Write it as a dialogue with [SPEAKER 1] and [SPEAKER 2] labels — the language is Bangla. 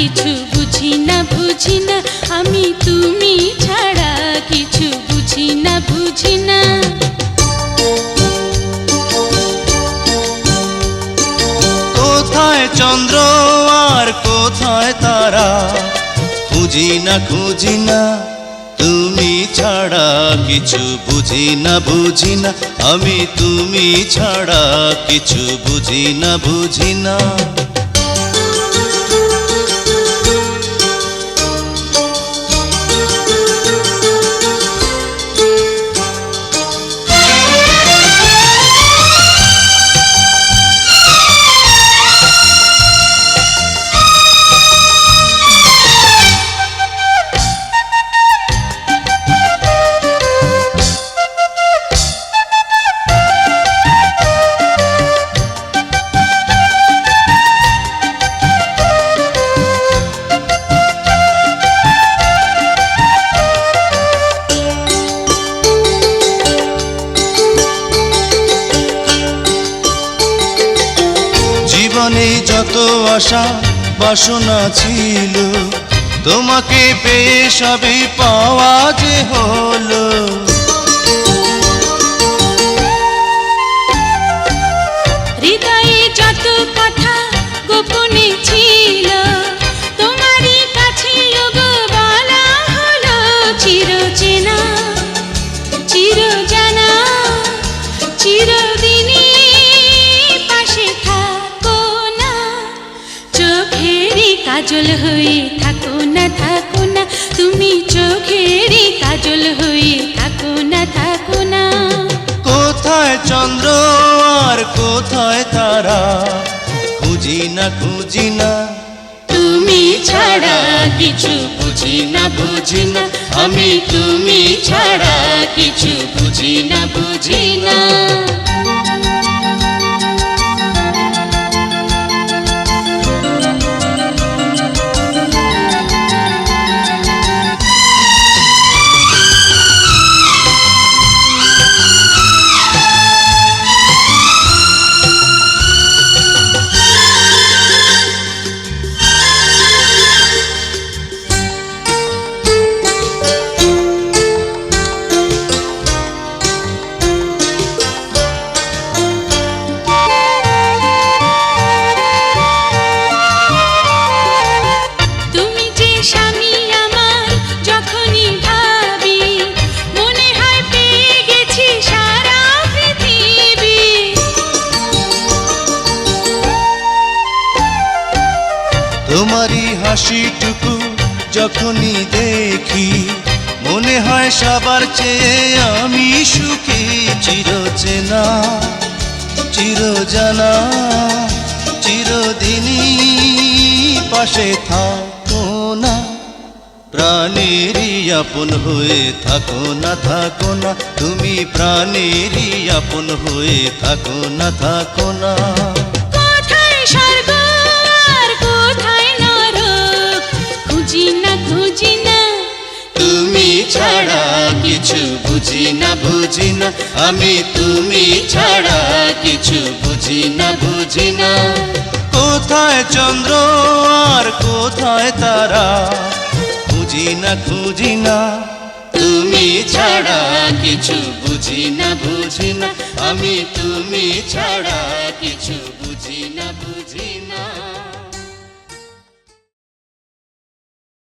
[SPEAKER 1] কিছু বুঝি না বুঝি না, আমি তুমি ছাড়া কিছু বুঝি না বুঝি না।
[SPEAKER 2] কোথায় চন্দ্র আর কোথায় তারা, খুঁজি না খুঁজি না, তুমি ছাড়া কিছু বুঝি না বুঝি না, আমি তুমি ছাড়া কিছু বুঝি না বুঝি না। জীবনে যত আশা বাসনা ছিল, তোমাকে পেয়ে সবই পাওয়া যে হলো।
[SPEAKER 1] হৃদয়ে যত কথা গোপনে ছিল, তোমারই কাছে ওগো বলা হলো চিরচেনা চিরজানা, চিরদিনই পাশে থাকো না, চোখেরই কাজল হয়ে থাকো না থাকো না, তুমি চোখেরই কাজল হয়ে থাকো না থাকো না।
[SPEAKER 2] কোথায় চন্দ্র আর কোথায় তারা, খুঁজি না খুঁজি না,
[SPEAKER 1] তুমি ছাড়া কিছু বুঝি না বুঝি না, আমি তুমি ছাড়া কিছু বুঝি না বুঝি না।
[SPEAKER 2] তোমারই হাসিটুকু যখনই দেখি, মনে হয় সবার চেয়ে আমি সুখী। চিরচেনা চিরজানা, চিরদিনই পাশে থাকো না, প্রাণেরই আপন হয়ে থাকো না থাকো না, তুমি প্রাণেরই আপন হয়ে থাকো না থাকো না।
[SPEAKER 1] কোথায় স্বর্গ আর কোথায় নরক, খুঁজি না খুঁজি না,
[SPEAKER 2] তুমি ছাড়া কিছু বুঝি না বুঝি না, আমি তুমি ছাড়া কিছু বুঝি না বুঝি না। কোথায় চন্দ্র আর কোথায় তারা, খুঁজি না খুঁজি না, তুমি ছাড়া কিছু বুঝি না বুঝি না, আমি তুমি ছাড়া কিছু বুঝি না বুঝি না।